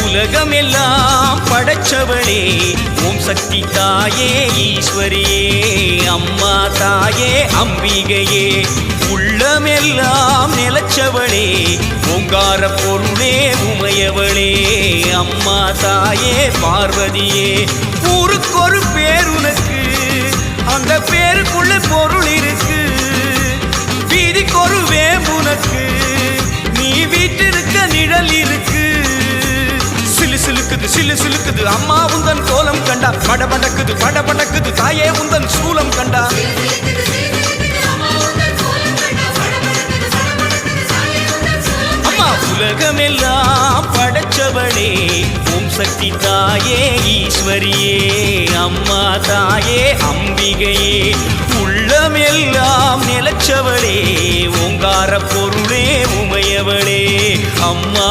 உலகமெல்லாம் படைச்சவளே ஓம் சக்தி தாயே ஈஸ்வரியே அம்மா தாயே அம்பிகையே உள்ளமெல்லாம் நிலச்சவளே ஓங்கார பொருளே உமையவளே அம்மா தாயே பார்வதியே ஊருக்கொரு பேர் உனக்கு அந்த பேருக்குள்ள பொருள் இருக்கு வீதிக்கொரு வேம்புனக்கு நீ வீட்டிருக்க நிழல் இருக்கு சிலு சிலுக்குது சிலு சிலுக்குது அம்மா உந்தன் கோலம் கண்டா படபடக்குது படபடக்குது தாயே உந்தன் சூலம் கண்டா அம்மா உலகமெல்லாம் படைச்சவளே ஓம் சக்தி தாயே ஈஸ்வரியே அம்மா தாயே அம்பிகையே உள்ளமெல்லாம் நிலச்சவளே ஓங்கார பொருளே உமையவளே அம்மா